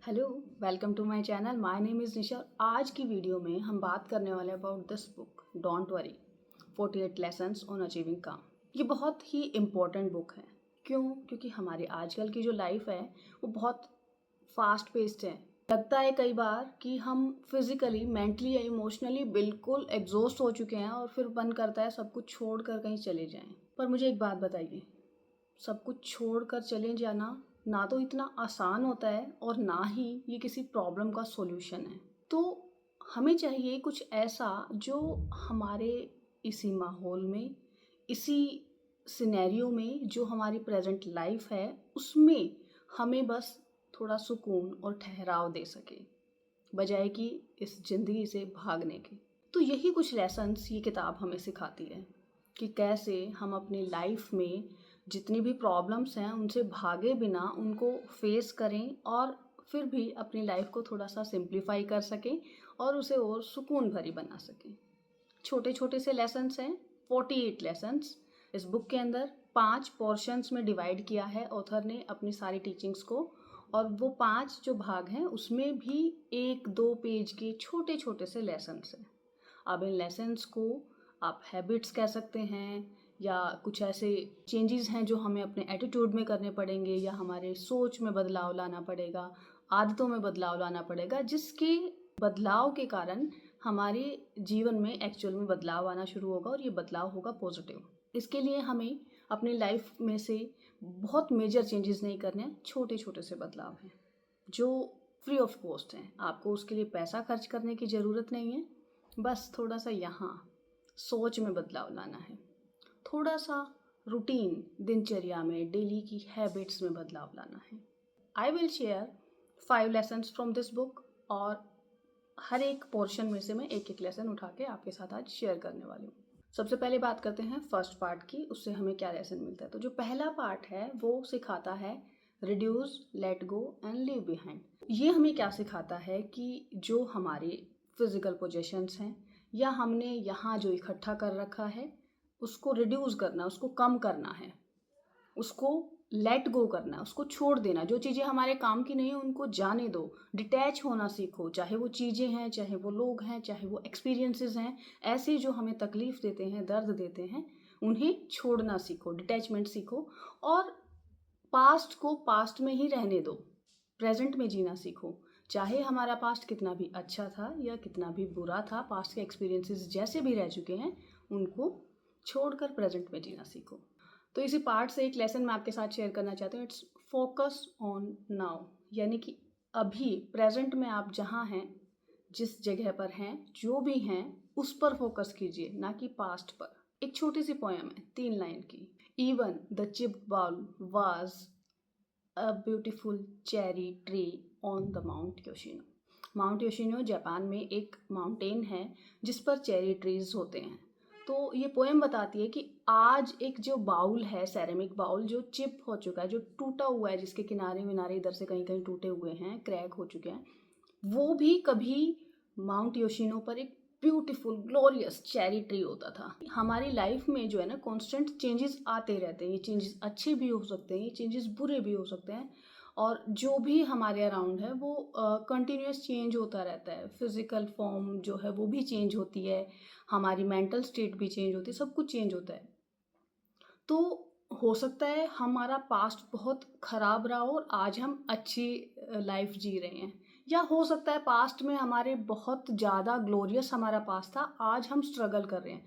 Hello, welcome to my channel. My name is Nisha. आज की video में हम बात करने वाले हैं about this book don't worry 48 lessons on achieving calm. ये बहुत ही इम्पोर्टेंट बुक है। क्यों? क्योंकि हमारी आजकल की जो लाइफ है वो बहुत फास्ट पेस्ड है। लगता है कई बार कि हम फिजिकली, मेंटली या इमोशनली बिल्कुल एग्जॉस्ट हो चुके हैं और फिर मन करता है सब कुछ छोड़ कर कहीं चले जाएं। पर मुझे एक बात बताइए, सब कुछ छोड़कर चले जाना ना तो इतना आसान होता है और ना ही ये किसी प्रॉब्लम का सॉल्यूशन है। तो हमें चाहिए कुछ ऐसा जो हमारे इसी माहौल में, इसी सिनेरियो में, जो हमारी प्रेजेंट लाइफ है उसमें हमें बस थोड़ा सुकून और ठहराव दे सके, बजाय कि इस ज़िंदगी से भागने के। तो यही कुछ लेसन्स ये किताब हमें सिखाती है कि कैसे हम अपनी लाइफ में जितनी भी प्रॉब्लम्स हैं उनसे भागे बिना उनको फेस करें और फिर भी अपनी लाइफ को थोड़ा सा सिंप्लीफाई कर सकें और उसे और सुकून भरी बना सकें। छोटे छोटे से लेसन्स हैं, 48 लेसन्स। इस बुक के अंदर 5 पोर्शंस में डिवाइड किया है ऑथर ने अपनी सारी टीचिंग्स को, और वो 5 जो भाग हैं उसमें भी 1-2 पेज के छोटे छोटे से लेसन्स हैं। अब इन लेसन्स को आप हैबिट्स कह सकते हैं या कुछ ऐसे चेंजेस हैं जो हमें अपने एटीट्यूड में करने पड़ेंगे या हमारे सोच में बदलाव लाना पड़ेगा, आदतों में बदलाव लाना पड़ेगा, जिसके बदलाव के कारण हमारे जीवन में एक्चुअल में बदलाव आना शुरू होगा और ये बदलाव होगा पॉजिटिव। इसके लिए हमें अपनी लाइफ में से बहुत मेजर चेंजेस नहीं करने हैं, छोटे छोटे से बदलाव हैं जो फ्री ऑफ कॉस्ट हैं। आपको उसके लिए पैसा खर्च करने की ज़रूरत नहीं है, बस थोड़ा सा यहाँ सोच में बदलाव लाना है, थोड़ा सा रूटीन दिनचर्या में, डेली की हैबिट्स में बदलाव लाना है। I will share 5 lessons from this book और हर एक पोर्शन में से मैं एक एक लेसन उठा के आपके साथ आज शेयर करने वाली हूँ। सबसे पहले बात करते हैं फर्स्ट पार्ट की, उससे हमें क्या लेसन मिलता है। तो जो पहला पार्ट है वो सिखाता है reduce, let go and leave behind. ये हमें क्या सिखाता है कि जो हमारे फिजिकल पोजेशंस हैं या हमने यहाँ जो इकट्ठा कर रखा है उसको रिड्यूस करना, उसको कम करना है, उसको लेट गो करना है, उसको छोड़ देना। जो चीज़ें हमारे काम की नहीं है उनको जाने दो, डिटैच होना सीखो। चाहे वो चीज़ें हैं, चाहे वो लोग हैं, चाहे वो एक्सपीरियंसेस हैं, ऐसे जो हमें तकलीफ़ देते हैं, दर्द देते हैं, उन्हें छोड़ना सीखो, डिटैचमेंट सीखो। और पास्ट को पास्ट में ही रहने दो, प्रेजेंट में जीना सीखो। चाहे हमारा पास्ट कितना भी अच्छा था या कितना भी बुरा था, पास्ट के एक्सपीरियंसेस जैसे भी रह चुके हैं उनको छोड़कर प्रेजेंट में जीना सीखो। तो इसी पार्ट से एक लेसन मैं आपके साथ शेयर करना चाहती हूँ। इट्स फोकस ऑन नाउ, यानी कि अभी प्रेजेंट में आप जहाँ हैं, जिस जगह पर हैं, जो भी हैं, उस पर फोकस कीजिए, ना कि पास्ट पर। एक छोटी सी पोयम है 3 लाइन की। Even the chipped bowl was a beautiful cherry tree on Mount माउंट योशिनो। माउंट योशिनो जापान में एक माउंटेन है जिस पर चेरी ट्रीज होते हैं। तो ये पोएम बताती है कि आज एक जो बाउल है, सेरेमिक बाउल, जो चिप हो चुका है, जो टूटा हुआ है, जिसके किनारे विनारे इधर से कहीं कहीं टूटे हुए हैं, क्रैक हो चुके हैं, वो भी कभी माउंट योशिनो पर एक ब्यूटीफुल ग्लोरियस चेरी ट्री होता था। हमारी लाइफ में जो है ना, कांस्टेंट चेंजेस आते रहते हैं। ये चेंजेस अच्छे भी हो सकते हैं, ये चेंजेस बुरे भी हो सकते हैं, और जो भी हमारे अराउंड है वो कंटिन्यूस चेंज होता रहता है। फिजिकल फॉर्म जो है वो भी चेंज होती है, हमारी मेंटल स्टेट भी चेंज होती है, सब कुछ चेंज होता है। तो हो सकता है हमारा पास्ट बहुत ख़राब रहा हो और आज हम अच्छी लाइफ जी रहे हैं, या हो सकता है पास्ट में हमारे बहुत ज़्यादा ग्लोरियस हमारा पास्ट था, आज हम स्ट्रगल कर रहे हैं।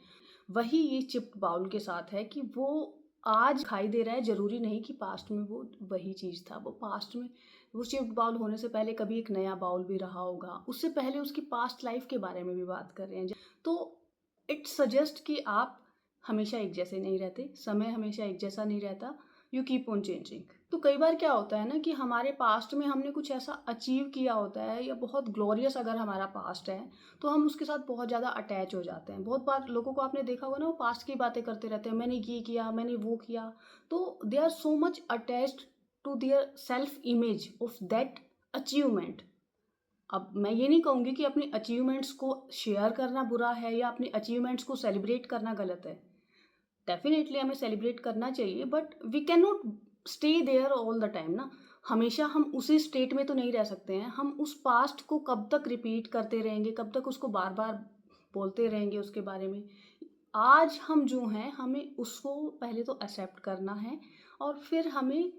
वही ये चिप्ड बाउल के साथ है कि वो आज दिखाई दे रहा है, ज़रूरी नहीं कि पास्ट में वो वही चीज़ था। वो पास्ट में, वो चिप्ड बाउल होने से पहले कभी एक नया बाउल भी रहा होगा, उससे पहले उसकी पास्ट लाइफ के बारे में भी बात कर रहे हैं। तो इट सजेस्ट कि आप हमेशा एक जैसे नहीं रहते, समय हमेशा एक जैसा नहीं रहता, यू कीप ऑन चेंजिंग। तो कई बार क्या होता है ना कि हमारे पास्ट में हमने कुछ ऐसा अचीव किया होता है या बहुत ग्लोरियस अगर हमारा पास्ट है तो हम उसके साथ बहुत ज़्यादा अटैच हो जाते हैं। बहुत बार लोगों को आपने देखा होगा ना, वो पास्ट की बातें करते रहते हैं, मैंने ये किया, मैंने वो किया। तो they are so much attached to their self image of that achievement. अब मैं ये नहीं कहूँगी कि अपनी अचीवमेंट्स को शेयर करना बुरा है या अपनी अचीवमेंट्स को सेलिब्रेट करना गलत है। डेफिनेटली हमें सेलिब्रेट करना चाहिए, but we can not stay there all the time ना। हमेशा हम उसी स्टेट में तो नहीं रह सकते हैं। हम उस पास्ट को कब तक रिपीट करते रहेंगे, कब तक उसको बार-बार बोलते रहेंगे उसके बारे में। आज हम जो हैं, हमें उसको पहले तो एक्सेप्ट करना है और फिर हमें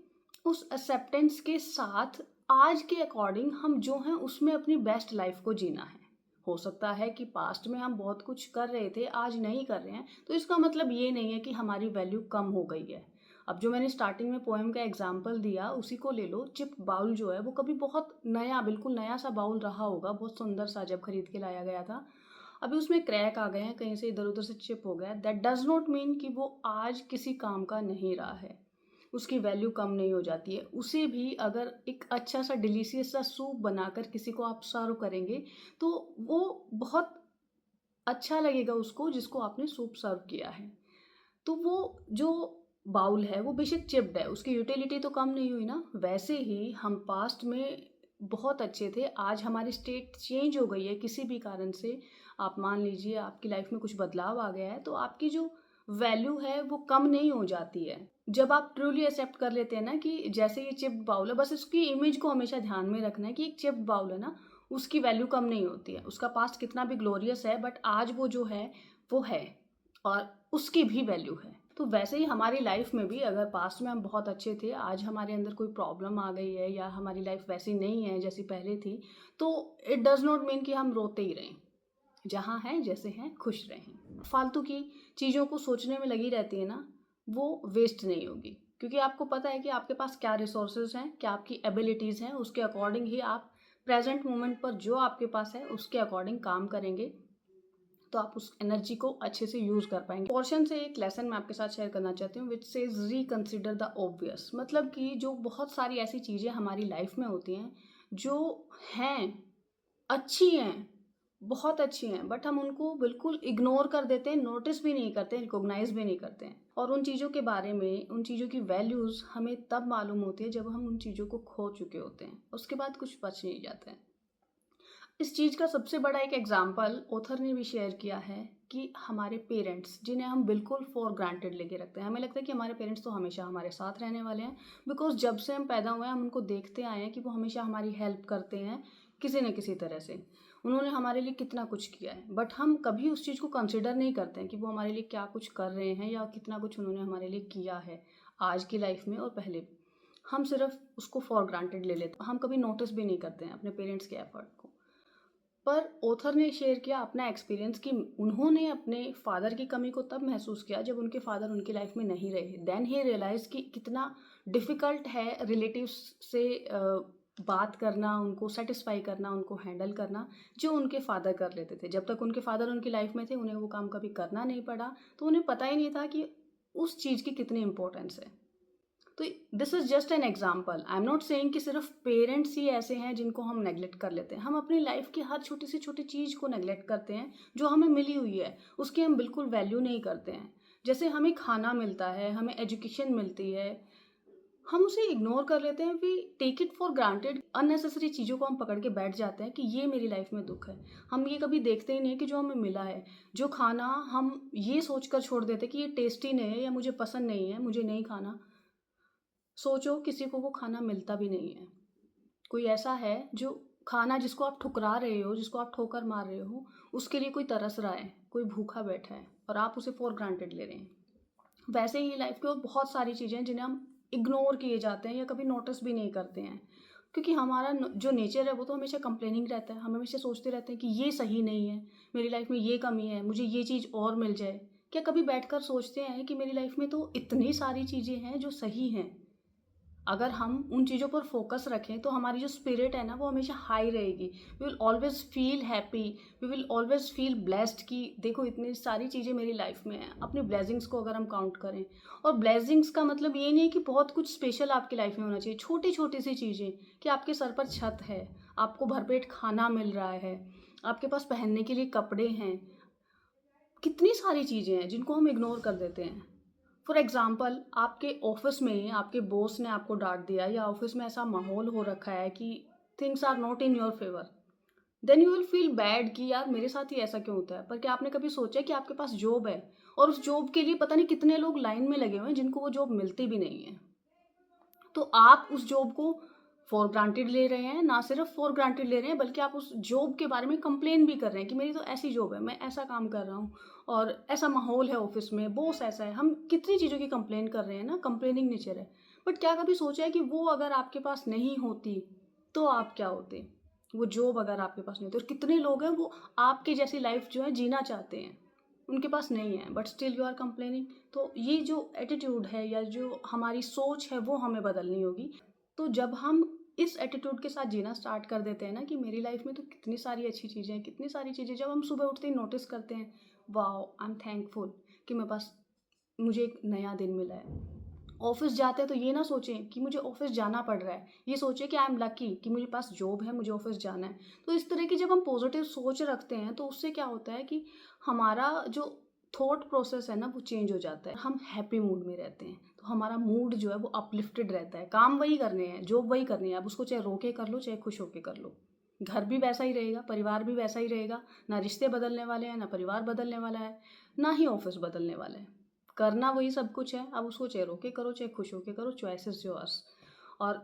उस एक्सेप्टेंस के साथ आज के अकॉर्डिंग हम जो हैं उसमें अपनी बेस्ट लाइफ को जीना है। हो सकता है कि पास्ट में हम बहुत कुछ कर रहे थे, आज नहीं कर रहे हैं, तो इसका मतलब ये नहीं है कि हमारी वैल्यू कम हो गई है। अब जो मैंने स्टार्टिंग में पोएम का एग्जाम्पल दिया उसी को ले लो। चिप बाउल जो है वो कभी बहुत नया, बिल्कुल नया सा बाउल रहा होगा, बहुत सुंदर सा, जब खरीद के लाया गया था। अभी उसमें क्रैक आ गए हैं, कहीं से इधर उधर से चिप हो गया। दैट डज नॉट मीन कि वो आज किसी काम का नहीं रहा है, उसकी वैल्यू कम नहीं हो जाती है। उसे भी अगर एक अच्छा सा डिलीशियस सा सूप बनाकर किसी को आप सर्व करेंगे तो वो बहुत अच्छा लगेगा उसको, जिसको आपने सूप सर्व किया है। तो वो जो बाउल है वो बेशक चिप्ड है, उसकी यूटिलिटी तो कम नहीं हुई ना। वैसे ही हम पास्ट में बहुत अच्छे थे, आज हमारी स्टेट चेंज हो गई है किसी भी कारण से। आप मान लीजिए आपकी लाइफ में कुछ बदलाव आ गया है, तो आपकी जो वैल्यू है वो कम नहीं हो जाती है। जब आप ट्रूली एक्सेप्ट कर लेते हैं ना कि जैसे ये चिप्ड बाउल है, बस उसकी इमेज को हमेशा ध्यान में रखना है कि एक चिप्ड बाउल है ना, उसकी वैल्यू कम नहीं होती है। उसका पास्ट कितना भी ग्लोरियस है, बट आज वो जो है वो है और उसकी भी वैल्यू है। तो वैसे ही हमारी लाइफ में भी अगर पास्ट में हम बहुत अच्छे थे, आज हमारे अंदर कोई प्रॉब्लम आ गई है या हमारी लाइफ वैसी नहीं है जैसी पहले थी, तो इट डज़ नॉट मीन कि हम रोते ही रहें। जहाँ हैं जैसे हैं खुश रहें। फालतू की चीज़ों को सोचने में लगी रहती है ना, वो वेस्ट नहीं होगी, क्योंकि आपको पता है कि आपके पास क्या रिसोर्सेज हैं, क्या आपकी एबिलिटीज़ हैं, उसके अकॉर्डिंग ही आप प्रेजेंट मोमेंट पर जो आपके पास है उसके अकॉर्डिंग काम करेंगे, तो आप उस एनर्जी को अच्छे से यूज़ कर पाएंगे। पोर्शन से एक लेसन मैं आपके साथ शेयर करना चाहती हूँ, which says reconsider the obvious. मतलब कि जो बहुत सारी ऐसी चीज़ें हमारी लाइफ में होती हैं जो हैं अच्छी हैं, बहुत अच्छी हैं, बट हम उनको बिल्कुल इग्नोर कर देते हैं, नोटिस भी नहीं करते, रिकॉग्नाइज भी नहीं करते हैं। और उन चीज़ों के बारे में, उन चीज़ों की वैल्यूज़ हमें तब मालूम होती है जब हम उन चीज़ों को खो चुके होते हैं, उसके बाद कुछ बच नहीं जाता है। इस चीज़ का सबसे बड़ा एक एग्जाम्पल ऑथर ने भी शेयर किया है कि हमारे पेरेंट्स, जिन्हें हम बिल्कुल फॉर ग्रांटेड लेके रखते हैं, हमें लगता है कि हमारे पेरेंट्स तो हमेशा हमारे साथ रहने वाले हैं, बिकॉज जब से हम पैदा हुए हैं हम उनको देखते आए हैं कि वो हमेशा हमारी हेल्प करते हैं किसी न किसी तरह से। उन्होंने हमारे लिए कितना कुछ किया है, बट हम कभी उस चीज़ को कंसिडर नहीं करते हैं कि वो हमारे लिए क्या कुछ कर रहे हैं या कितना कुछ उन्होंने हमारे लिए किया है आज की लाइफ में और पहले भी। हम सिर्फ उसको फॉर ग्रांटेड ले लेते हैं, हम कभी नोटिस भी नहीं करते हैं अपने पेरेंट्स के एफर्ट को। पर ऑथर ने शेयर किया अपना एक्सपीरियंस कि उन्होंने अपने फादर की कमी को तब महसूस किया जब उनके फादर उनकी लाइफ में नहीं रहे। देन ही रियलाइज कि कितना डिफ़िकल्ट है रिलेटिव्स से बात करना, उनको सेटिस्फाई करना, उनको हैंडल करना, जो उनके फादर कर लेते थे। जब तक उनके फादर उनकी लाइफ में थे उन्हें वो काम कभी करना नहीं पड़ा, तो उन्हें पता ही नहीं था कि उस चीज़ की कितनी इम्पोर्टेंस है। तो this is just an example. I am not saying कि सिर्फ पेरेंट्स ही ऐसे हैं जिनको हम नेग्लेक्ट कर लेते हैं। हम अपनी लाइफ की हर छोटी से छोटी चीज़ को नेग्लेक्ट करते हैं जो हमें मिली हुई है, उसकी हम बिल्कुल वैल्यू नहीं करते हैं। जैसे हमें खाना मिलता है, हमें एजुकेशन मिलती है, हम उसे इग्नोर कर लेते हैं। We take it for granted. Unnecessary चीज़ों को हम पकड़ के बैठ जाते हैं कि ये मेरी लाइफ में दुख है। हम ये कभी देखते ही नहीं है कि जो हमें मिला है, जो खाना हम ये सोच कर छोड़ देते कि ये टेस्टी नहीं है या मुझे पसंद नहीं है, मुझे नहीं खाना। सोचो किसी को वो खाना मिलता भी नहीं है। कोई ऐसा है जो खाना जिसको आप ठुकरा रहे हो, जिसको आप ठोकर मार रहे हो, उसके लिए कोई तरस रहा है, कोई भूखा बैठा है और आप उसे फॉर ग्रांटेड ले रहे हैं। वैसे ही लाइफ की और बहुत सारी चीज़ें हैं जिन्हें हम इग्नोर किए जाते हैं या कभी नोटिस भी नहीं करते हैं, क्योंकि हमारा जो नेचर है वो तो हमेशा कंप्लेनिंग रहता है। हम हमेशा सोचते रहते हैं कि ये सही नहीं है, मेरी लाइफ में ये कमी है, मुझे ये चीज़ और मिल जाए। क्या कभी बैठकर सोचते हैं कि मेरी लाइफ में तो इतनी सारी चीज़ें हैं जो सही हैं। अगर हम उन चीज़ों पर फोकस रखें तो हमारी जो स्पिरिट है ना वो हमेशा हाई रहेगी। We will always feel happy, we will always feel blessed कि देखो इतनी सारी चीज़ें मेरी लाइफ में हैं। अपनी ब्लेसिंग्स को अगर हम काउंट करें, और ब्लेसिंग्स का मतलब ये नहीं है कि बहुत कुछ स्पेशल आपकी लाइफ में होना चाहिए। छोटी छोटी सी चीज़ें, कि आपके सर पर छत है, आपको भरपेट खाना मिल रहा है, आपके पास पहनने के लिए कपड़े हैं, कितनी सारी चीज़ें हैं जिनको हम इग्नोर कर देते हैं। फॉर एग्ज़ाम्पल, आपके ऑफिस में आपके बॉस ने आपको डांट दिया या ऑफिस में ऐसा माहौल हो रखा है कि things are not in your favour, then you will feel bad कि यार मेरे साथ ही ऐसा क्यों होता है। पर क्या आपने कभी सोचा कि आपके पास जॉब है और उस जॉब के लिए पता नहीं कितने लोग लाइन में लगे हुए हैं जिनको वो जॉब मिलती भी नहीं है। तो आप उस जॉब को फॉर ग्रांटेड ले रहे हैं, ना सिर्फ फॉर ग्रांटेड ले रहे हैं बल्कि आप उस जॉब के बारे में कंप्लेन भी कर रहे हैं कि मेरी तो ऐसी जॉब है, मैं ऐसा काम कर रहा हूँ और ऐसा माहौल है ऑफिस में, बॉस ऐसा है। हम कितनी चीज़ों की कंप्लेन कर रहे हैं ना, कंप्लेनिंग नेचर है। बट क्या कभी सोचा है कि वो अगर आपके पास नहीं होती तो आप क्या होते? वो जॉब अगर आपके पास नहीं होती, और कितने लोग हैं वो आपके जैसी लाइफ जो है जीना चाहते हैं, उनके पास नहीं है but still you are complaining. तो ये जो एटीट्यूड है या जो हमारी सोच है वो हमें बदलनी होगी। तो जब हम इस एटीट्यूड के साथ जीना स्टार्ट कर देते हैं ना कि मेरी लाइफ में तो कितनी सारी अच्छी चीज़ें हैं, कितनी सारी चीज़ें, जब हम सुबह उठते ही नोटिस करते हैं, वाओ आई एम थैंकफुल कि मेरे पास, मुझे एक नया दिन मिला है। ऑफिस जाते हैं तो ये ना सोचें कि मुझे ऑफिस जाना पड़ रहा है, ये सोचें कि आई एम लकी कि मुझे पास जॉब है, मुझे ऑफिस जाना है। तो इस तरह की जब हम पॉजिटिव सोच रखते हैं तो उससे क्या होता है कि हमारा जो थॉट प्रोसेस है ना वो चेंज हो जाता है, हम हैप्पी मूड में रहते हैं, तो हमारा मूड जो है वो अपलिफ्टेड रहता है। काम वही करने हैं, जॉब वही करनी है, आप उसको चाहे रो के कर लो चाहे खुश होके कर लो। घर भी वैसा ही रहेगा, परिवार भी वैसा ही रहेगा, ना रिश्ते बदलने वाले हैं, ना परिवार बदलने वाला है, ना ही ऑफिस बदलने वाला है। करना वही सब कुछ है, अब उसको चाहे रो के करो चाहे खुश होके करो, चॉइस इज योर्स। और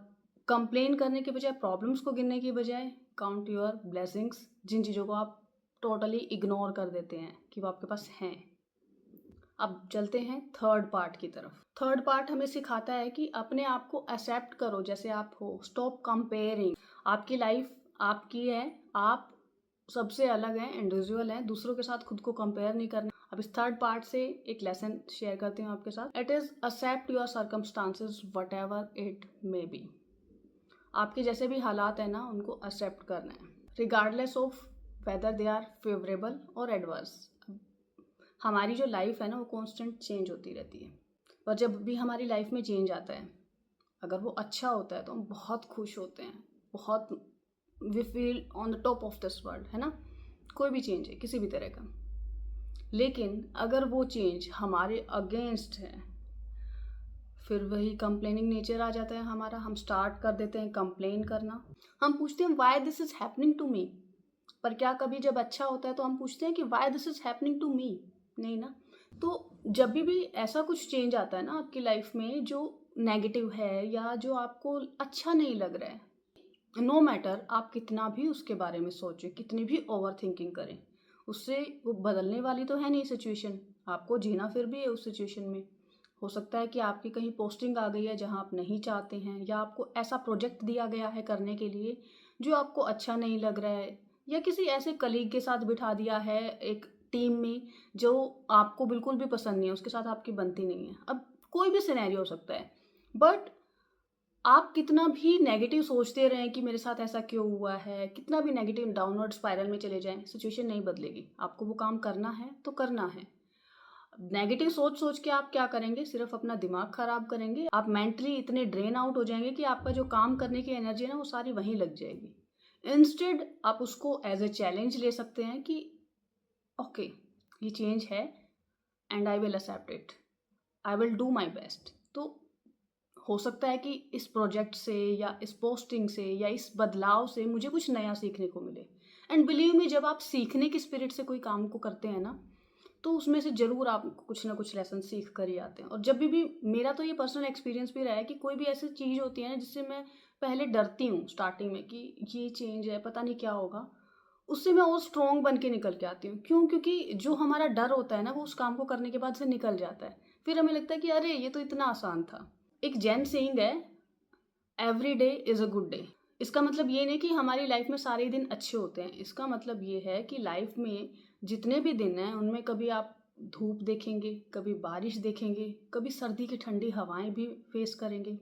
कंप्लेन करने के बजाय, प्रॉब्लम्स को गिनने की बजाय, काउंट योर ब्लेसिंग्स, जिन चीज़ों को आप टोटली इग्नोर कर देते हैं कि वो आपके पास हैं। अब चलते हैं थर्ड पार्ट की तरफ। थर्ड पार्ट हमें सिखाता है कि अपने आप को एक्सेप्ट करो जैसे आप हो, स्टॉप कंपेयरिंग। आपकी लाइफ आपकी है, आप सबसे अलग हैं, इंडिविजुअल हैं, दूसरों के साथ खुद को कंपेयर नहीं करना। अब इस थर्ड पार्ट से एक लेसन शेयर करती हूँ आपके साथ। It is accept your circumstances whatever it may be. आपके जैसे भी हालात हैं ना उनको एक्सेप्ट करना है, regardless of whether they are favourable और एडवर्स। हमारी जो लाइफ है ना वो कांस्टेंट चेंज होती रहती है, और जब भी हमारी लाइफ में चेंज आता है, अगर वो अच्छा होता है तो हम बहुत खुश होते हैं, बहुत, we feel on the top of this world, है ना। कोई भी चेंज है किसी भी तरह का, लेकिन अगर वो चेंज हमारे अगेंस्ट है, फिर वही कंप्लेनिंग नेचर आ जाता है हमारा। हम स्टार्ट कर देते हैं कंप्लेन करना। हम पूछते हैं why this is happening to me. पर क्या कभी जब अच्छा होता है तो हम पूछते हैं कि why this is happening to me? नहीं ना। तो जब भी ऐसा कुछ चेंज आता है ना आपकी लाइफ में जो नेगेटिव है या जो आपको अच्छा नहीं लग रहा है, नो मैटर आप कितना भी उसके बारे में सोचें, कितनी भी ओवर थिंकिंग करें, उससे वो बदलने वाली तो है नहीं सिचुएशन। आपको जीना फिर भी है उस सिचुएशन में। हो सकता है कि आपकी कहीं पोस्टिंग आ गई है जहां आप नहीं चाहते हैं, या आपको ऐसा प्रोजेक्ट दिया गया है करने के लिए जो आपको अच्छा नहीं लग रहा है, या किसी ऐसे कलीग के साथ बिठा दिया है एक टीम में जो आपको बिल्कुल भी पसंद नहीं है, उसके साथ आपकी बनती नहीं है। अब कोई भी सिनेरियो हो सकता है, बट आप कितना भी नेगेटिव सोचते रहें कि मेरे साथ ऐसा क्यों हुआ है, कितना भी नेगेटिव डाउनवर्ड स्पाइरल में चले जाएं, सिचुएशन नहीं बदलेगी। आपको वो काम करना है तो करना है। नेगेटिव सोच सोच के आप क्या करेंगे, सिर्फ अपना दिमाग खराब करेंगे। आप मेंटली इतने ड्रेन आउट हो जाएंगे कि आपका जो काम करने की एनर्जी है ना वो सारी वहीं लग जाएगी। इंस्टेड आप उसको एज ए चैलेंज ले सकते हैं कि ओके ये चेंज है and I will accept it, I will do my best. तो हो सकता है कि इस प्रोजेक्ट से या इस पोस्टिंग से या इस बदलाव से मुझे कुछ नया सीखने को मिले। एंड बिलीव मी, जब आप सीखने की स्पिरिट से कोई काम को करते हैं ना तो उसमें से ज़रूर आप कुछ ना कुछ लेसन सीख कर ही आते हैं। और जब भी मेरा तो ये पर्सनल एक्सपीरियंस भी रहा है कि कोई भी ऐसी चीज़ होती है ना जिससे मैं पहले डरती हूँ स्टार्टिंग में कि ये चेंज है पता नहीं क्या होगा, उससे मैं और स्ट्रॉन्ग बन के निकल के आती हूँ। क्यों? क्योंकि जो हमारा डर होता है ना वो उस काम को करने के बाद से निकल जाता है। फिर हमें लगता है कि अरे ये तो इतना आसान था। एक जैन सेइंग है, every day is a good day. इसका मतलब ये नहीं कि हमारी लाइफ में सारे दिन अच्छे होते हैं, इसका मतलब ये है कि लाइफ में जितने भी दिन हैं उनमें कभी आप धूप देखेंगे, कभी बारिश देखेंगे, कभी सर्दी की ठंडी हवाएं भी फेस करेंगे।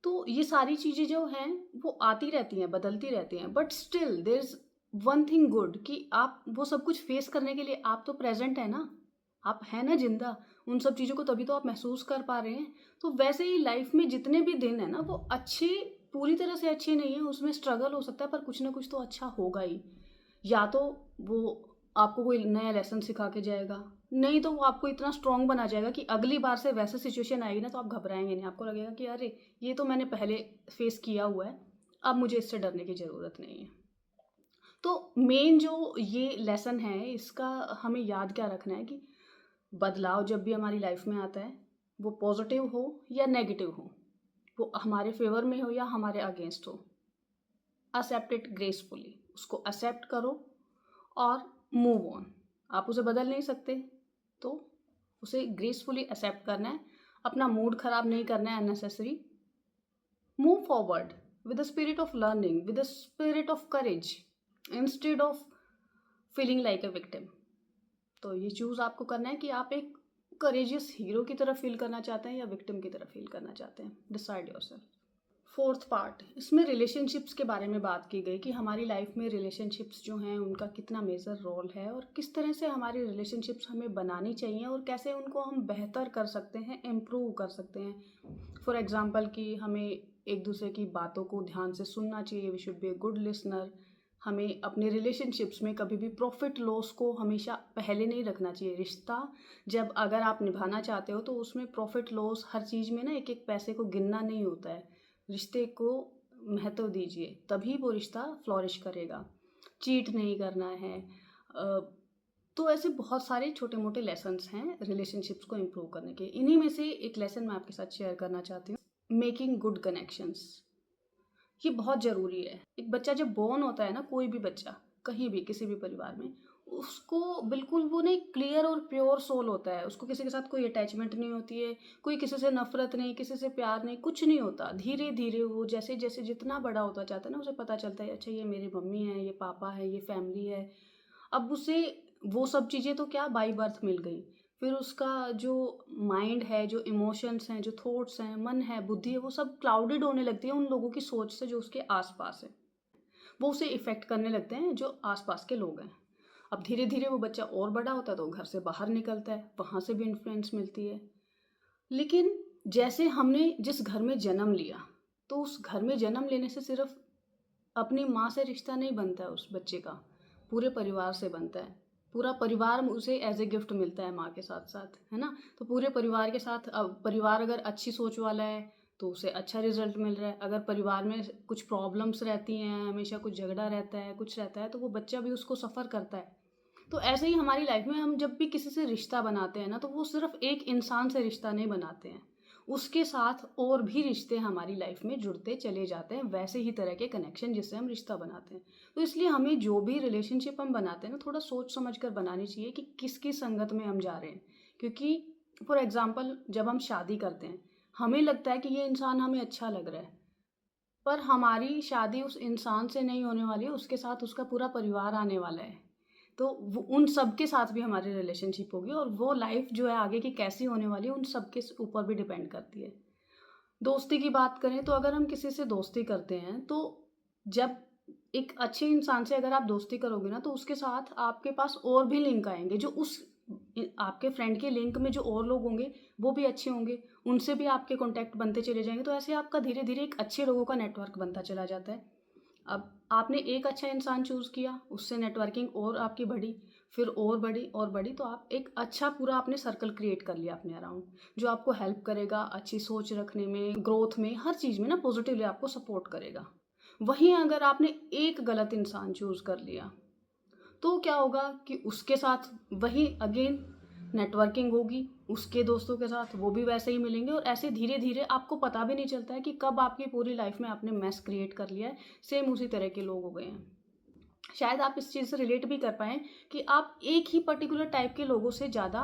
तो ये सारी चीज़ें जो हैं वो आती रहती हैं, बदलती रहती हैं, but still there is one thing good कि आप वो सब कुछ फेस करने के लिए आप तो प्रेजेंट है ना, आप हैं ना जिंदा। उन सब चीज़ों को तभी तो आप महसूस कर पा रहे हैं। तो वैसे ही लाइफ में जितने भी दिन है ना वो अच्छे, पूरी तरह से अच्छे नहीं है, उसमें स्ट्रगल हो सकता है पर कुछ ना कुछ तो अच्छा होगा ही। या तो वो आपको कोई नया लेसन सिखा के जाएगा, नहीं तो वो आपको इतना स्ट्रांग बना जाएगा कि अगली बार से वैसे सिचुएशन आएगी ना तो आप घबराएंगे नहीं। आपको लगेगा कि अरे ये तो मैंने पहले फेस किया हुआ है, अब मुझे इससे डरने की ज़रूरत नहीं है। तो मेन जो ये लेसन है इसका हमें याद क्या रखना है कि बदलाव जब भी हमारी लाइफ में आता है वो पॉजिटिव हो या नेगेटिव हो, वो हमारे फेवर में हो या हमारे अगेंस्ट हो। एक्सेप्ट इट ग्रेसफुली, उसको एक्सेप्ट करो और मूव ऑन। आप उसे बदल नहीं सकते तो उसे ग्रेसफुली एक्सेप्ट करना है, अपना मूड खराब नहीं करना है unnecessary. Move forward with the spirit of learning, with the spirit of courage, instead of feeling like a victim। तो ये चूज आपको करना है कि आप एक करेजियस हीरो की तरह फील करना चाहते हैं या विक्टिम की तरह फील करना चाहते हैं। Decide yourself. फोर्थ पार्ट, इसमें रिलेशनशिप्स के बारे में बात की गई कि हमारी लाइफ में रिलेशनशिप्स जो हैं उनका कितना मेजर रोल है और किस तरह से हमारी रिलेशनशिप्स हमें बनानी चाहिए और कैसे उनको हम बेहतर कर सकते हैं, इम्प्रूव कर सकते हैं। फॉर एग्जाम्पल कि हमें एक दूसरे की बातों को ध्यान से सुनना चाहिए, we should be a good listener. हमें अपने रिलेशनशिप्स में कभी भी प्रॉफिट लॉस को हमेशा पहले नहीं रखना चाहिए। रिश्ता जब अगर आप निभाना चाहते हो तो उसमें प्रॉफिट लॉस हर चीज़ में ना एक एक पैसे को गिनना नहीं होता है। रिश्ते को महत्व दीजिए, तभी वो रिश्ता फ्लॉरिश करेगा। चीट नहीं करना है। तो ऐसे बहुत सारे छोटे मोटे लेसन्स हैं रिलेशनशिप्स को इम्प्रूव करने के। इन्हीं में से एक लेसन मैं आपके साथ शेयर करना चाहती हूँ, मेकिंग गुड कनेक्शंस। ये बहुत ज़रूरी है। एक बच्चा जब बॉर्न होता है ना, कोई भी बच्चा कहीं भी किसी भी परिवार में, उसको बिल्कुल वो नहीं क्लियर और प्योर सोल होता है। उसको किसी के साथ कोई अटैचमेंट नहीं होती है, कोई किसी से नफरत नहीं, किसी से प्यार नहीं, कुछ नहीं होता। धीरे धीरे वो जैसे जैसे जितना बड़ा होता जाता है ना, उसे पता चलता है अच्छा ये मेरी मम्मी है, ये पापा है, ये फैमिली है। अब उसे वो सब चीज़ें तो क्या बाई बर्थ मिल गई। फिर उसका जो माइंड है, जो इमोशंस हैं, जो थॉट्स हैं, मन है, बुद्धि है, वो सब क्लाउडेड होने लगती है उन लोगों की सोच से जो उसके आसपास है। वो उसे इफ़ेक्ट करने लगते हैं जो आसपास के लोग हैं। अब धीरे धीरे वो बच्चा और बड़ा होता है तो घर से बाहर निकलता है, वहाँ से भी इन्फ्लुएंस मिलती है। लेकिन जैसे हमने जिस घर में जन्म लिया, तो उस घर में जन्म लेने से सिर्फ अपनी माँ से रिश्ता नहीं बनता है उस बच्चे का, पूरे परिवार से बनता है। पूरा परिवार उसे एज ए गिफ्ट मिलता है माँ के साथ साथ, है ना। तो पूरे परिवार के साथ, अब परिवार अगर अच्छी सोच वाला है तो उसे अच्छा रिजल्ट मिल रहा है। अगर परिवार में कुछ प्रॉब्लम्स रहती हैं, हमेशा कुछ झगड़ा रहता है, कुछ रहता है, तो वो बच्चा भी उसको सफ़र करता है। तो ऐसे ही हमारी लाइफ में हम जब भी किसी से रिश्ता बनाते हैं ना, तो वो सिर्फ एक इंसान से रिश्ता नहीं बनाते हैं, उसके साथ और भी रिश्ते हमारी लाइफ में जुड़ते चले जाते हैं, वैसे ही तरह के कनेक्शन जिससे हम रिश्ता बनाते हैं। तो इसलिए हमें जो भी रिलेशनशिप हम बनाते हैं ना, थोड़ा सोच समझ कर बनानी चाहिए कि किसकी संगत में हम जा रहे हैं। क्योंकि फॉर एग्जाम्पल जब हम शादी करते हैं, हमें लगता है कि ये इंसान हमें अच्छा लग रहा है, पर हमारी शादी उस इंसान से नहीं होने वाली है, उसके साथ उसका पूरा परिवार आने वाला है। तो वो उन सब के साथ भी हमारी रिलेशनशिप होगी और वो लाइफ जो है आगे की कैसी होने वाली है उन सब के ऊपर भी डिपेंड करती है। दोस्ती की बात करें तो अगर हम किसी से दोस्ती करते हैं तो जब एक अच्छे इंसान से अगर आप दोस्ती करोगे ना, तो उसके साथ आपके पास और भी लिंक आएंगे, जो उस आपके फ्रेंड के लिंक में जो और लोग होंगे वो भी अच्छे होंगे, उनसे भी आपके कॉन्टैक्ट बनते चले जाएंगे। तो ऐसे आपका धीरे धीरे एक अच्छे लोगों का नेटवर्क बनता चला जाता है। अब आपने एक अच्छा इंसान चूज़ किया, उससे नेटवर्किंग और आपकी बढ़ी, फिर और बढ़ी और बढ़ी, तो आप एक अच्छा पूरा आपने सर्कल क्रिएट कर लिया अपने अराउंड, जो आपको हेल्प करेगा अच्छी सोच रखने में, ग्रोथ में, हर चीज़ में ना पॉजिटिवली आपको सपोर्ट करेगा। वहीं अगर आपने एक गलत इंसान चूज़ कर लिया तो क्या होगा कि उसके साथ वही अगेन नेटवर्किंग होगी, उसके दोस्तों के साथ वो भी वैसे ही मिलेंगे और ऐसे धीरे धीरे आपको पता भी नहीं चलता है कि कब आपकी पूरी लाइफ में आपने मैस क्रिएट कर लिया है, सेम उसी तरह के लोग हो गए हैं। शायद आप इस चीज़ से रिलेट भी कर पाएँ कि आप एक ही पर्टिकुलर टाइप के लोगों से ज़्यादा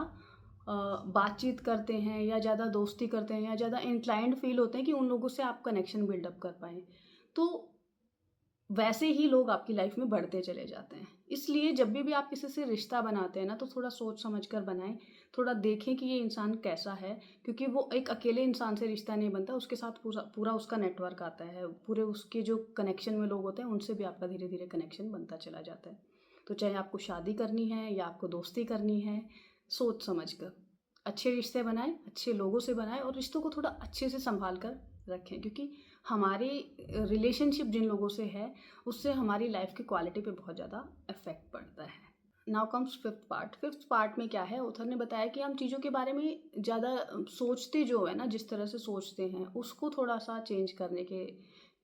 बातचीत करते हैं या ज़्यादा दोस्ती करते हैं या ज़्यादा इंक्लाइंड फील होते हैं कि उन लोगों से आप कनेक्शन बिल्डअप कर पाएँ। तो वैसे ही लोग आपकी लाइफ में बढ़ते चले जाते हैं। इसलिए जब भी आप किसी से रिश्ता बनाते हैं ना, तो थोड़ा सोच समझ कर बनाएं, थोड़ा देखें कि ये इंसान कैसा है, क्योंकि वो एक अकेले इंसान से रिश्ता नहीं बनता, उसके साथ पूरा पूरा उसका नेटवर्क आता है, पूरे उसके जो कनेक्शन में लोग होते हैं उनसे भी आपका धीरे धीरे कनेक्शन बनता चला जाता है। तो चाहे आपको शादी करनी है या आपको दोस्ती करनी है, सोच समझ कर अच्छे रिश्ते बनाएं, अच्छे लोगों से बनाएं और रिश्तों को थोड़ा अच्छे से संभाल कर रखें, क्योंकि हमारी रिलेशनशिप जिन लोगों से है उससे हमारी लाइफ की क्वालिटी पे बहुत ज़्यादा इफेक्ट पड़ता है। Now comes fifth part. Fifth part में क्या है, ऑथर ने बताया कि हम चीज़ों के बारे में ज़्यादा सोचते जो है ना, जिस तरह से सोचते हैं उसको थोड़ा सा चेंज करने के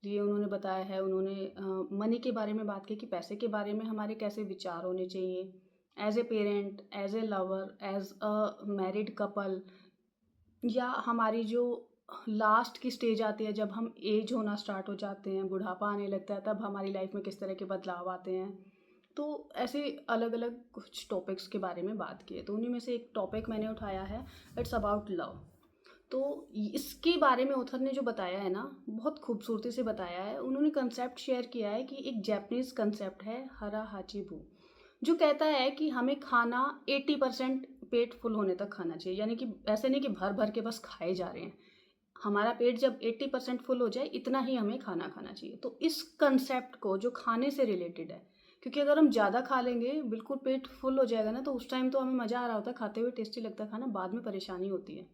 लिए उन्होंने बताया है। उन्होंने मनी के बारे में बात की कि पैसे के बारे में हमारे कैसे विचार होने चाहिए, as a parent, as a lover, as a married couple, या हमारी जो लास्ट की स्टेज आती है जब हम एज होना स्टार्ट हो जाते हैं, बुढ़ापा आने लगता है, तब हमारी लाइफ में किस तरह के बदलाव आते हैं। तो ऐसे अलग अलग कुछ टॉपिक्स के बारे में बात की है, तो उन्हीं में से एक टॉपिक मैंने उठाया है, इट्स अबाउट लव। तो इसके बारे में ऑथर ने जो बताया है ना, बहुत खूबसूरती से बताया है। उन्होंने कंसेप्ट शेयर किया है कि एक जापानीज कंसेप्ट है हरा हाचीबू, जो कहता है कि हमें खाना 80% पेट फुल होने तक खाना चाहिए। यानी कि ऐसे नहीं कि भर भर के बस खाए जा रहे हैं, हमारा पेट जब 80% फुल हो जाए इतना ही हमें खाना खाना चाहिए। तो इस कंसेप्ट को जो खाने से रिलेटेड है, क्योंकि अगर हम ज़्यादा खा लेंगे, बिल्कुल पेट फुल हो जाएगा ना, तो उस टाइम तो हमें मज़ा आ रहा होता है, खाते हुए टेस्टी लगता है खाना, बाद में परेशानी होती है।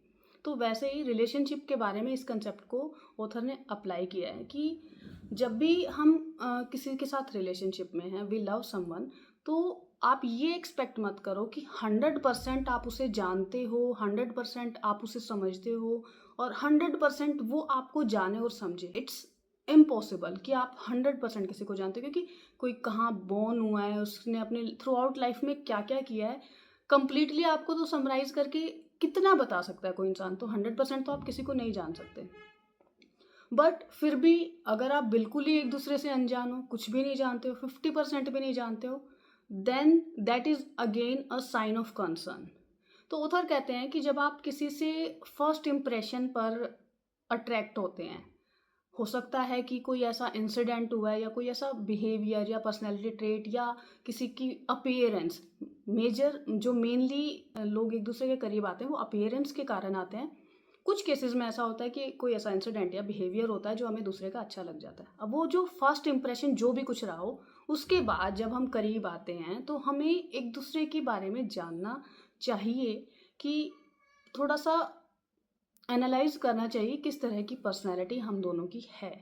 तो वैसे ही रिलेशनशिप के बारे में इस कंसेप्ट को ऑथर ने अप्लाई किया है कि जब भी हम किसी के साथ रिलेशनशिप में हैं, वी लव समवन, तो आप ये एक्सपेक्ट मत करो कि 100% आप उसे जानते हो, 100% आप उसे समझते हो और 100% वो आपको जाने और समझे। इट्स इम्पॉसिबल कि आप 100% किसी को जानते हो, क्योंकि कोई कहाँ बोर्न हुआ है, उसने अपने थ्रू आउट लाइफ में क्या क्या किया है, कंप्लीटली आपको तो समराइज करके कितना बता सकता है कोई इंसान। तो 100% तो आप किसी को नहीं जान सकते। बट फिर भी अगर आप बिल्कुल ही एक दूसरे से अनजान हो, कुछ भी नहीं जानते हो, 50% भी नहीं जानते हो, then that is again a sign of concern. तो ऑथर कहते हैं कि जब आप किसी से फर्स्ट इम्प्रेशन पर अट्रैक्ट होते हैं, हो सकता है कि कोई ऐसा इंसिडेंट हुआ है या कोई ऐसा बिहेवियर या पर्सनैलिटी ट्रेट या किसी की अपीयरेंस, मेजर जो मेनली लोग एक दूसरे के करीब आते हैं वो अपीयरेंस के कारण आते हैं। कुछ केसेस में ऐसा होता है कि कोई ऐसा इंसिडेंट या बिहेवियर होता है जो हमें दूसरे का अच्छा लग जाता है। अब वो जो फर्स्ट इंप्रेशन जो भी कुछ रहा हो, उसके बाद जब हम करीब आते हैं तो हमें एक दूसरे के बारे में जानना चाहिए, कि थोड़ा सा एनालाइज करना चाहिए किस तरह की पर्सनैलिटी हम दोनों की है।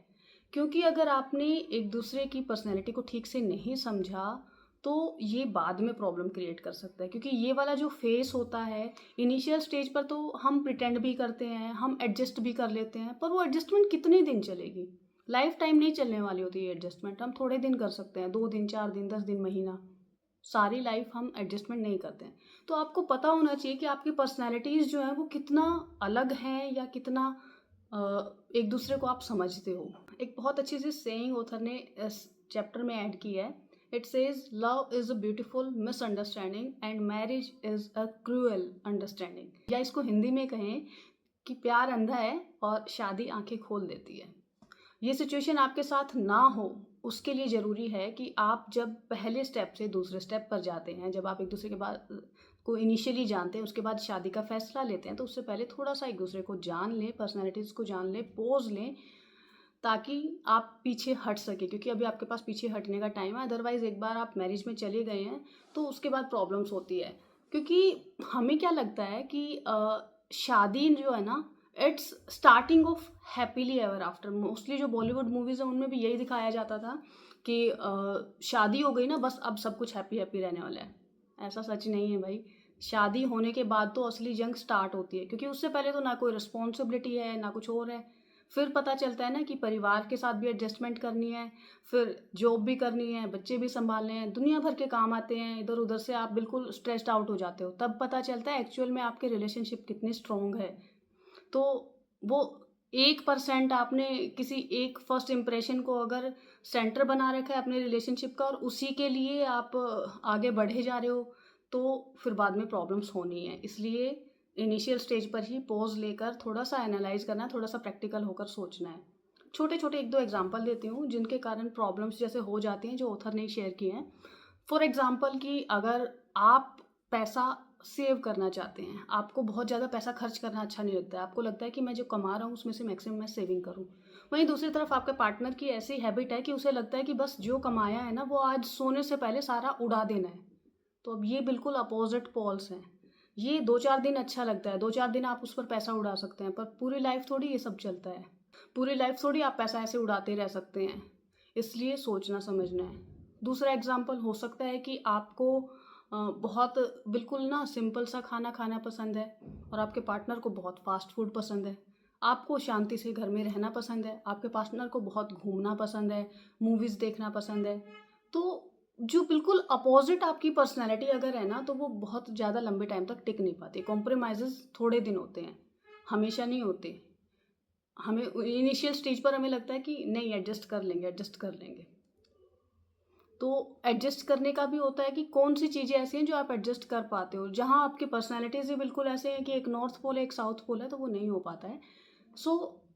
क्योंकि अगर आपने एक दूसरे की पर्सनैलिटी को ठीक से नहीं समझा, तो ये बाद में प्रॉब्लम क्रिएट कर सकता है। क्योंकि ये वाला जो फेस होता है, इनिशियल स्टेज पर तो हम प्रिटेंड भी करते हैं, हम एडजस्ट भी कर लेते हैं, पर वो एडजस्टमेंट कितने दिन चलेगी? लाइफ टाइम नहीं चलने वाली होती है एडजस्टमेंट। हम थोड़े दिन कर सकते हैं, 2 दिन, 4 दिन, 10 दिन, महीना, सारी लाइफ हम एडजस्टमेंट नहीं करते हैं। तो आपको पता होना चाहिए कि आपकी पर्सनैलिटीज़ जो हैं वो कितना अलग हैं या कितना एक दूसरे को आप समझते हो। एक बहुत अच्छी सी सेइंग ऑथर ने इस चैप्टर में ऐड की है। It says love is a beautiful misunderstanding and marriage is a cruel understanding. या इसको हिंदी में कहें कि प्यार अंधा है और शादी आंखें खोल देती है। ये सिचुएशन आपके साथ ना हो, उसके लिए ज़रूरी है कि आप जब पहले स्टेप से दूसरे स्टेप पर जाते हैं, जब आप एक दूसरे के बाद को इनिशियली जानते हैं, उसके बाद शादी का फैसला लेते हैं, तो उससे पहले थोड़ा सा एक दूसरे को जान लें, पर्सनैलिटीज़ को जान लें, पोज़ लें, ताकि आप पीछे हट सकें। क्योंकि अभी आपके पास पीछे हटने का टाइम है। अदरवाइज़ एक बार आप मैरिज में चले गए हैं तो उसके बाद प्रॉब्लम्स होती है। क्योंकि हमें क्या लगता है कि शादी जो है ना, it's starting of happily ever after. Mostly जो बॉलीवुड मूवीज़ हैं उनमें भी यही दिखाया जाता था कि शादी हो गई ना, बस अब सब कुछ हैप्पी हैप्पी रहने वाला है। ऐसा सच नहीं है भाई। शादी होने के बाद तो असली जंग स्टार्ट होती है, क्योंकि उससे पहले तो ना कोई रिस्पॉन्सिबिलिटी है ना कुछ और है। फिर पता चलता है ना कि परिवार के साथ भी एडजस्टमेंट करनी है, फिर जॉब भी करनी है, बच्चे भी संभालने हैं, दुनिया भर के काम आते हैं, इधर उधर से आप बिल्कुल स्ट्रेस्ड आउट हो जाते हो। तब पता चलता है एक्चुअल में आपके रिलेशनशिप कितनी स्ट्रॉन्ग है। तो वो 1% आपने किसी एक फर्स्ट इम्प्रेशन को अगर सेंटर बना रखा है अपने रिलेशनशिप का और उसी के लिए आप आगे बढ़े जा रहे हो, तो फिर बाद में प्रॉब्लम्स होनी है। इसलिए इनिशियल स्टेज पर ही पॉज लेकर थोड़ा सा एनालाइज करना है, थोड़ा सा प्रैक्टिकल होकर सोचना है। छोटे छोटे 1-2 एग्जांपल देती हूँ जिनके कारण प्रॉब्लम्स जैसे हो जाती हैं, जो ऑथर ने शेयर किए हैं। फॉर एग्जांपल कि अगर आप पैसा सेव करना चाहते हैं, आपको बहुत ज़्यादा पैसा खर्च करना अच्छा नहीं लगता है, आपको लगता है कि मैं जो कमा रहा हूँ उसमें से मैक्सिमम मैं सेविंग करूँ। वहीं दूसरी तरफ आपके पार्टनर की ऐसी हैबिट है कि उसे लगता है कि बस जो कमाया है ना वो आज सोने से पहले सारा उड़ा देना है। तो अब ये बिल्कुल अपोजिट पोल्स हैं। ये 2-4 दिन अच्छा लगता है, 2-4 दिन आप उस पर पैसा उड़ा सकते हैं, पर पूरी लाइफ थोड़ी ये सब चलता है। पूरी लाइफ थोड़ी आप पैसा ऐसे उड़ाते रह सकते हैं। इसलिए सोचना समझना है। दूसरा एग्जाम्पल हो सकता है कि आपको बहुत बिल्कुल ना सिंपल सा खाना खाना पसंद है और आपके पार्टनर को बहुत फास्ट फूड पसंद है। आपको शांति से घर में रहना पसंद है, आपके पार्टनर को बहुत घूमना पसंद है, मूवीज़ देखना पसंद है। तो जो बिल्कुल अपोजिट आपकी पर्सनैलिटी अगर है ना, तो वो बहुत ज़्यादा लंबे टाइम तक टिक नहीं पाती। कॉम्प्रोमाइज़ेज़ थोड़े दिन होते हैं, हमेशा नहीं होते। हमें इनिशियल स्टेज पर हमें लगता है कि नहीं एडजस्ट कर लेंगे, एडजस्ट कर लेंगे। तो एडजस्ट करने का भी होता है कि कौन सी चीज़ें ऐसी हैं जो आप एडजस्ट कर पाते हो। जहाँ आपकी पर्सनैलिटीज़ ही बिल्कुल ऐसे हैं कि एक नॉर्थ पोल है, एक साउथ पोल है, तो वो नहीं हो पाता है। सो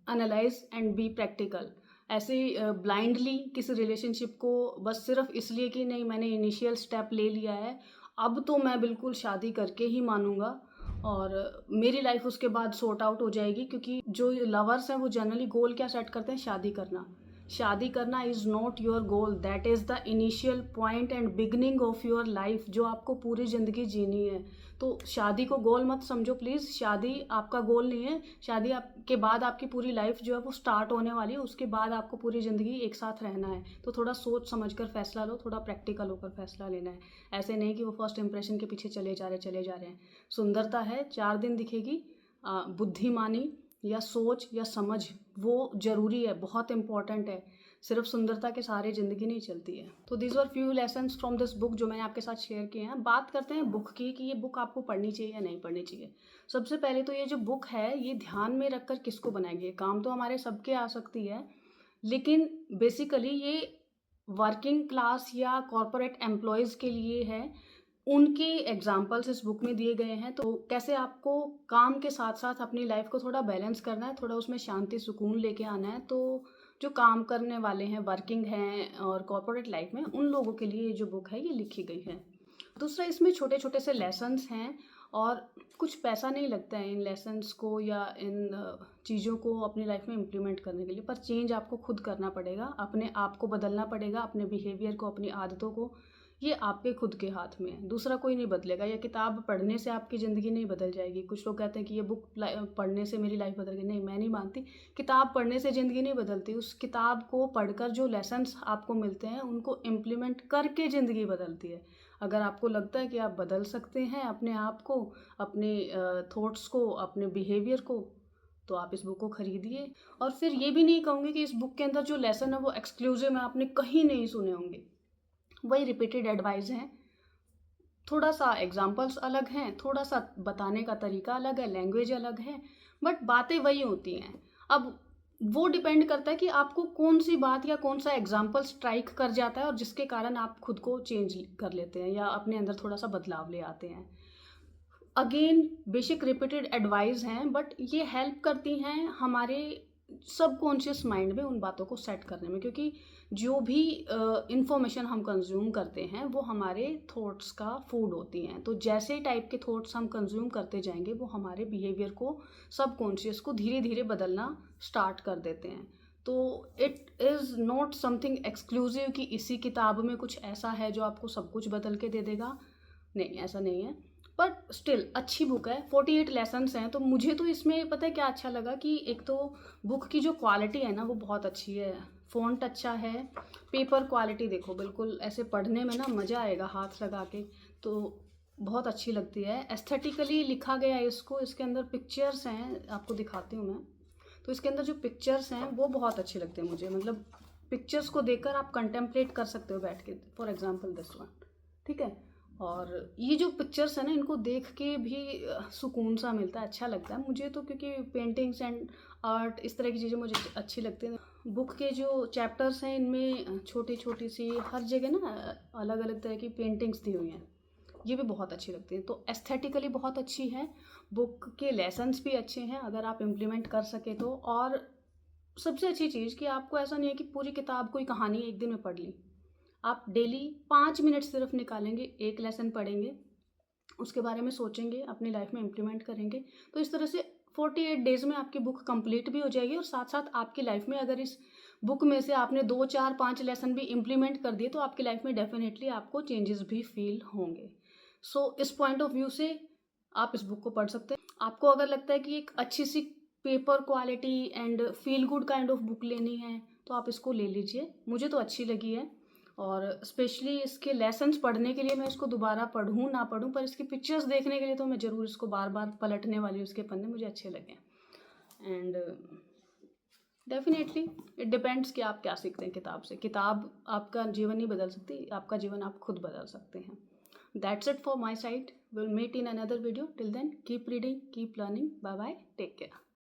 एनालाइज एंड बी प्रैक्टिकल। ऐसे ब्लाइंडली किसी रिलेशनशिप को बस सिर्फ इसलिए कि नहीं मैंने इनिशियल स्टेप ले लिया है, अब तो मैं बिल्कुल शादी करके ही मानूंगा और मेरी लाइफ उसके बाद सॉर्ट आउट हो जाएगी। क्योंकि जो लवर्स हैं वो जनरली गोल क्या सेट करते हैं, शादी करना। शादी करना is not your goal, that is the initial point and beginning of your life जो आपको पूरी ज़िंदगी जीनी है। तो शादी को गोल मत समझो प्लीज़, शादी आपका गोल नहीं है। शादी के बाद आपकी पूरी लाइफ जो है वो स्टार्ट होने वाली है, उसके बाद आपको पूरी ज़िंदगी एक साथ रहना है। तो थोड़ा सोच समझ कर फैसला लो, थोड़ा प्रैक्टिकल होकर फैसला लेना है। ऐसे नहीं कि वो फर्स्ट इंप्रेशन के पीछे चले जा रहे हैं। सुंदरता है 4 दिन दिखेगी, बुद्धिमानी या सोच या समझ वो ज़रूरी है, बहुत इंपॉर्टेंट है। सिर्फ सुंदरता के सहारे ज़िंदगी नहीं चलती है। तो these are few lessons from this book जो मैंने आपके साथ शेयर किए हैं। बात करते हैं बुक की कि ये बुक आपको पढ़नी चाहिए या नहीं पढ़नी चाहिए। सबसे पहले तो ये जो बुक है ये ध्यान में रखकर किसको बनाएगी। काम तो हमारे सबके आ सकती है, लेकिन बेसिकली ये वर्किंग क्लास या कॉरपोरेट एम्प्लॉयज़ के लिए है। उनके एग्जाम्पल्स इस बुक में दिए गए हैं। तो कैसे आपको काम के साथ साथ अपनी लाइफ को थोड़ा बैलेंस करना है, थोड़ा उसमें शांति सुकून लेके आना है। तो जो काम करने वाले हैं, वर्किंग हैं और कॉर्पोरेट लाइफ में, उन लोगों के लिए जो बुक है ये लिखी गई है। दूसरा, इसमें छोटे छोटे से लेसन्स हैं और कुछ पैसा नहीं लगता है इन लेसन्स को या इन चीज़ों को अपनी लाइफ में इम्प्लीमेंट करने के लिए। पर चेंज आपको खुद करना पड़ेगा, अपने आप को बदलना पड़ेगा, अपने बिहेवियर को, अपनी आदतों को। ये आपके खुद के हाथ में है, दूसरा कोई नहीं बदलेगा। या किताब पढ़ने से आपकी ज़िंदगी नहीं बदल जाएगी। कुछ लोग कहते हैं कि ये बुक पढ़ने से मेरी लाइफ बदल गई। नहीं, मैं नहीं मानती। किताब पढ़ने से ज़िंदगी नहीं बदलती। उस किताब को पढ़कर जो लेसन्स आपको मिलते हैं उनको इम्प्लीमेंट करके ज़िंदगी बदलती है। अगर आपको लगता है कि आप बदल सकते हैं अपने आप को, अपने थॉट्स को, अपने बिहेवियर को, तो आप इस बुक को खरीदिए। और फिर ये भी नहीं कहूँगी कि इस बुक के अंदर जो लेसन है वो एक्सक्लूसिव है, आपने कहीं नहीं सुने होंगे। वही रिपीटेड एडवाइस हैं, थोड़ा सा एग्जाम्पल्स अलग हैं, थोड़ा सा बताने का तरीका अलग है, लैंग्वेज अलग है, बट बातें वही होती हैं। अब वो डिपेंड करता है कि आपको कौन सी बात या कौन सा एग्जाम्पल स्ट्राइक कर जाता है और जिसके कारण आप खुद को चेंज कर लेते हैं या अपने अंदर थोड़ा सा बदलाव ले आते हैं। अगेन बेसिक रिपीटेड एडवाइस हैं, बट ये हेल्प करती हैं हमारे सबकॉन्शियस माइंड में उन बातों को सेट करने में। क्योंकि जो भी इंफॉर्मेशन हम कंज्यूम करते हैं वो हमारे थॉट्स का फूड होती हैं। तो जैसे टाइप के थॉट्स हम कंज्यूम करते जाएंगे वो हमारे बिहेवियर को, सबकॉन्शियस को धीरे धीरे बदलना स्टार्ट कर देते हैं। तो it is not something exclusive कि इसी किताब में कुछ ऐसा है जो आपको सब कुछ बदल के दे देगा। नहीं, ऐसा नहीं है। बट स्टिल अच्छी बुक है। 48 लेसन्स हैं। तो मुझे तो इसमें पता है क्या अच्छा लगा कि एक तो बुक की जो क्वालिटी है ना वो बहुत अच्छी है, फ़ॉन्ट अच्छा है, पेपर क्वालिटी देखो बिल्कुल ऐसे पढ़ने में ना मज़ा आएगा हाथ लगा के। तो बहुत अच्छी लगती है, एस्थेटिकली लिखा गया है इसको। इसके अंदर पिक्चर्स हैं, आपको दिखाती हूँ मैं। तो इसके अंदर जो पिक्चर्स हैं वो बहुत अच्छे लगते हैं मुझे। मतलब पिक्चर्स को देखकर आप कंटेम्पलेट कर सकते हो बैठ के। फॉर एग्जाम्पल दिस वन, ठीक है। और ये जो पिक्चर्स है ना इनको देख के भी सुकून सा मिलता है, अच्छा लगता है मुझे तो। क्योंकि पेंटिंग्स एंड आर्ट इस तरह की चीज़ें मुझे अच्छी लगती हैं। बुक के जो चैप्टर्स हैं इनमें छोटी छोटी सी हर जगह ना अलग अलग तरह की पेंटिंग्स दी हुई हैं, ये भी बहुत अच्छी लगती हैं। तो एस्थेटिकली बहुत अच्छी है बुक, के लेसन्स भी अच्छे हैं अगर आप इम्प्लीमेंट कर सके तो। और सबसे अच्छी चीज़ कि आपको ऐसा नहीं है कि पूरी किताब कोई कहानी एक दिन में पढ़ ली। आप डेली 5 मिनट सिर्फ निकालेंगे, एक लेसन पढ़ेंगे, उसके बारे में सोचेंगे, अपनी लाइफ में इम्प्लीमेंट करेंगे, तो इस तरह से 48 डेज में आपकी बुक कंप्लीट भी हो जाएगी। और साथ साथ आपकी लाइफ में अगर इस बुक में से आपने 2, 4, 5 लेसन भी इम्प्लीमेंट कर दिए तो आपकी लाइफ में डेफिनेटली आपको चेंजेस भी फील होंगे। सो इस पॉइंट ऑफ व्यू से आप इस बुक को पढ़ सकते हैं। आपको अगर लगता है कि एक अच्छी सी paper quality and feel good kind of book लेनी है तो आप इसको ले लीजिए, मुझे तो अच्छी लगी है। और स्पेशली इसके लेसन्स पढ़ने के लिए मैं इसको दोबारा पढ़ूँ ना पढ़ूँ, पर इसकी पिक्चर्स देखने के लिए तो मैं ज़रूर इसको बार बार पलटने वाली हूँ। इसके पन्ने मुझे अच्छे लगे। एंड डेफिनेटली इट डिपेंड्स कि आप क्या सीखते हैं किताब से। किताब आपका जीवन नहीं बदल सकती, आपका जीवन आप खुद बदल सकते हैं। That's it for my side, will meet in another video. Till then keep reading, keep learning, bye bye, take care.